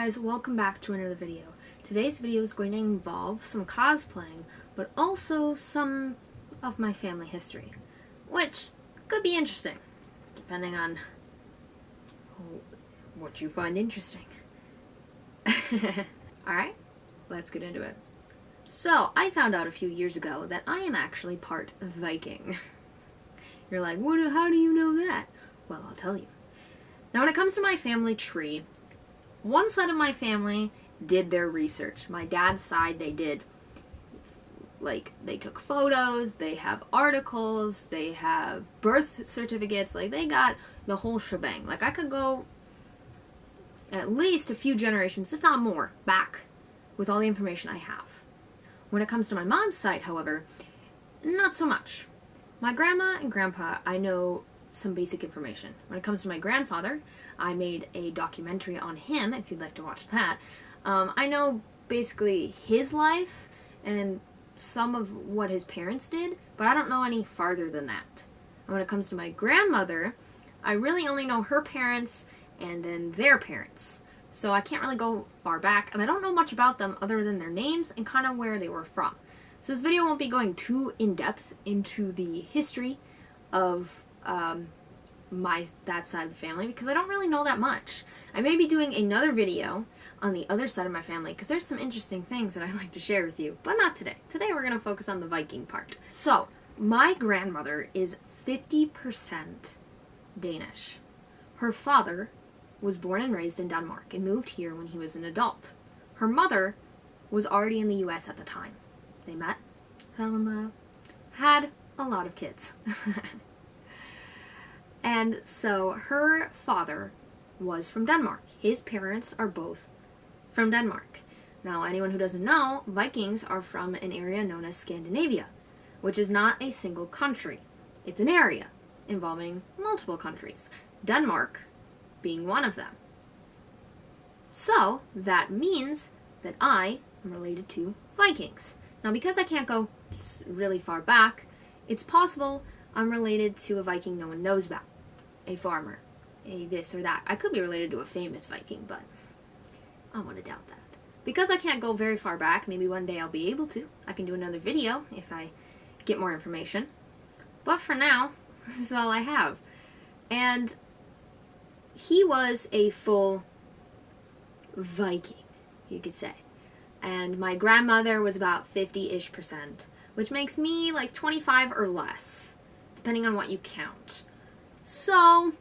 guys, welcome back to another video. Today's video is going to involve some cosplaying, but also some of my family history, which could be interesting, depending on what you find interesting. Alright, let's get into it. So, I found out a few years ago that I am actually part Viking. You're like, how do you know that? Well, I'll tell you. Now, when it comes to my family tree, one side of my family did their research. My dad's side, they took photos, they have articles, they have birth certificates, they got the whole shebang. I could go at least a few generations, if not more, back with all the information I have. When it comes to my mom's side, however, not so much. My grandma and grandpa, I know some basic information. When it comes to my grandfather, I made a documentary on him, if you'd like to watch that. I know basically his life and some of what his parents did, but I don't know any farther than that. And when it comes to my grandmother, I really only know her parents and then their parents. So I can't really go far back, and I don't know much about them other than their names and kind of where they were from. So this video won't be going too in-depth into the history of that side of the family, because I don't really know that much. I may be doing another video on the other side of my family, because there's some interesting things that I'd like to share with you, but not today. Today we're going to focus on the Viking part. So, my grandmother is 50% Danish. Her father was born and raised in Denmark and moved here when he was an adult. Her mother was already in the US at the time. They met, fell in love, had a lot of kids. And so her father was from Denmark. His parents are both from Denmark. Now, anyone who doesn't know, Vikings are from an area known as Scandinavia, which is not a single country. It's an area involving multiple countries, Denmark being one of them. So, that means that I am related to Vikings. Now, because I can't go really far back, it's possible I'm related to a Viking no one knows about. A farmer, a this or that. I could be related to a famous Viking, but I want to doubt that. Because I can't go very far back, maybe one day I'll be able to. I can do another video if I get more information. But for now, this is all I have. And he was a full Viking, you could say. And my grandmother was about 50-ish%, which makes me like 25 or less, depending on what you count. So,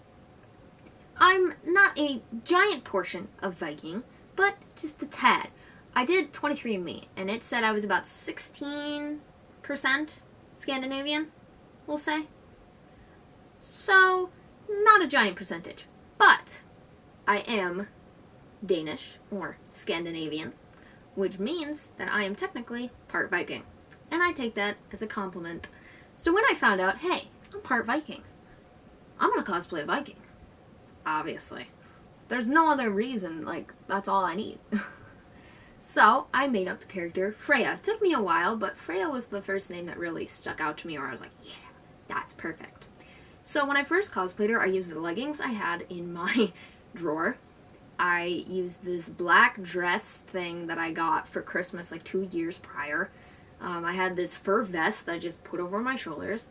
I'm not a giant portion of Viking, but just a tad. I did 23andMe, and it said I was about 16% Scandinavian, we'll say. So, not a giant percentage. But, I am Danish, or Scandinavian, which means that I am technically part Viking. And I take that as a compliment. So when I found out, hey, I'm part Viking, I'm gonna cosplay a Viking. Obviously. There's no other reason, that's all I need. So, I made up the character Freya. It took me a while, but Freya was the first name that really stuck out to me, where I was like, yeah, that's perfect. So when I first cosplayed her, I used the leggings I had in my drawer. I used this black dress thing that I got for Christmas 2 years prior. I had this fur vest that I just put over my shoulders.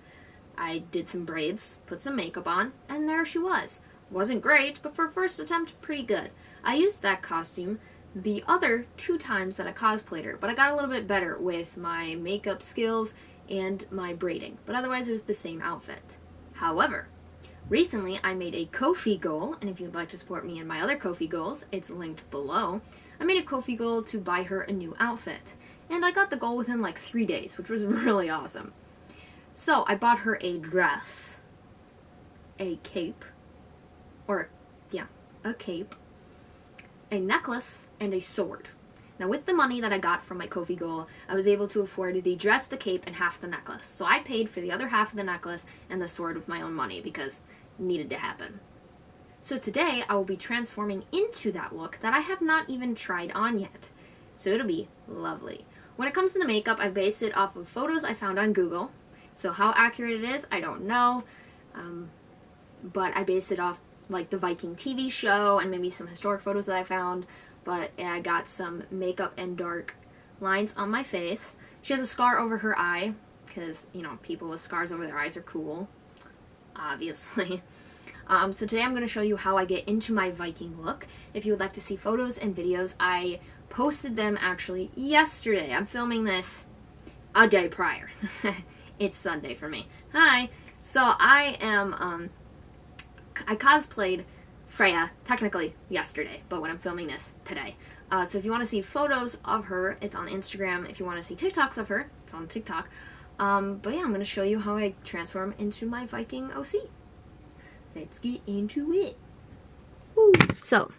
I did some braids, put some makeup on, and there she was. Wasn't great, but for first attempt, pretty good. I used that costume the other 2 times that I cosplayed her, but I got a little bit better with my makeup skills and my braiding. But otherwise, it was the same outfit. However, recently I made a Ko-fi goal, and if you'd like to support me in my other Ko-fi goals, it's linked below. I made a Ko-fi goal to buy her a new outfit, and I got the goal within 3 days, which was really awesome. So, I bought her a dress, a cape, a cape, a necklace, and a sword. Now, with the money that I got from my Ko-fi goal, I was able to afford the dress, the cape, and half the necklace. So I paid for the other half of the necklace and the sword with my own money, because it needed to happen. So today, I will be transforming into that look that I have not even tried on yet. So it'll be lovely. When it comes to the makeup, I based it off of photos I found on Google. So how accurate it is, I don't know. But I based it off the Viking TV show and maybe some historic photos that I found. but I got some makeup and dark lines on my face. She has a scar over her eye, because, you know, people with scars over their eyes are cool, obviously. So today I'm going to show you how I get into my Viking look. If you would like to see photos and videos, I posted them actually yesterday. I'm filming this a day prior. It's Sunday for me. Hi. So I am, I cosplayed Freya, technically yesterday, but when I'm filming this, today. So if you want to see photos of her, it's on Instagram. If you want to see TikToks of her, it's on TikTok. But yeah, I'm going to show you how I transform into my Viking OC. Let's get into it. Woo. So,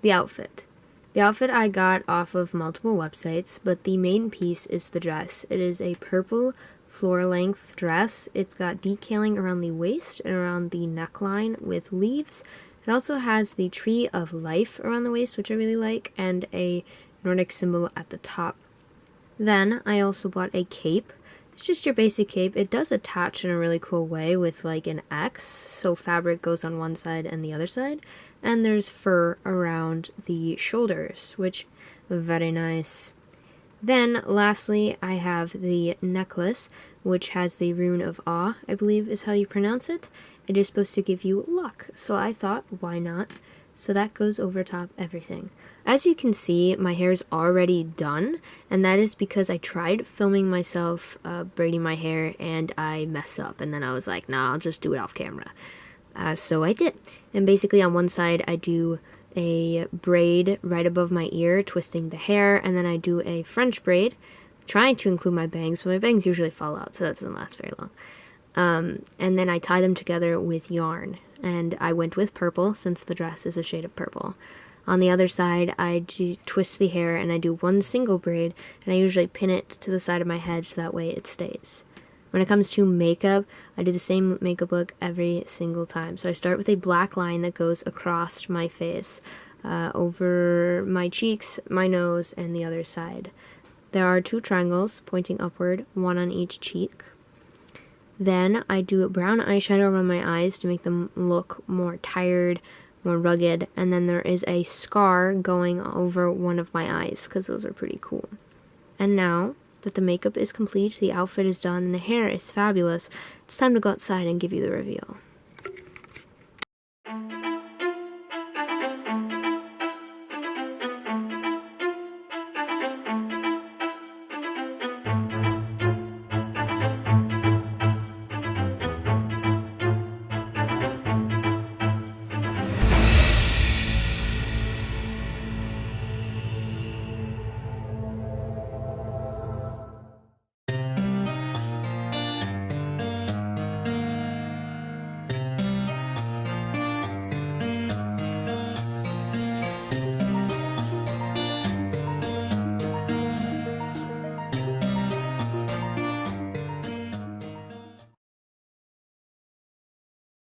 the outfit. The outfit I got off of multiple websites, but the main piece is the dress. It is a purple floor-length dress. It's got decaling around the waist and around the neckline with leaves. It also has the tree of life around the waist, which I really like, and a Nordic symbol at the top. Then I also bought a cape. It's just your basic cape. It does attach in a really cool way with like an X, so fabric goes on one side and the other side. And there's fur around the shoulders, which very nice. Then lastly, I have the necklace, which has the rune of awe, I believe is how you pronounce it. It is supposed to give you luck, so I thought, why not? So that goes over top everything. As you can see, my hair is already done, and that is because I tried filming myself braiding my hair, and I messed up, and then I was like, nah, I'll just do it off camera. So I did. And basically on one side, I do a braid right above my ear, twisting the hair, and then I do a French braid, trying to include my bangs, but my bangs usually fall out, so that doesn't last very long. And then I tie them together with yarn, and I went with purple since the dress is a shade of purple. On the other side, I twist the hair and I do one single braid, and I usually pin it to the side of my head so that way it stays. When it comes to makeup, I do the same makeup look every single time. So I start with a black line that goes across my face, over my cheeks, my nose, and the other side. There are 2 triangles pointing upward, one on each cheek. Then I do a brown eyeshadow around my eyes to make them look more tired, more rugged, and then there is a scar going over one of my eyes, because those are pretty cool. And now that the makeup is complete, the outfit is done, and the hair is fabulous, it's time to go outside and give you the reveal.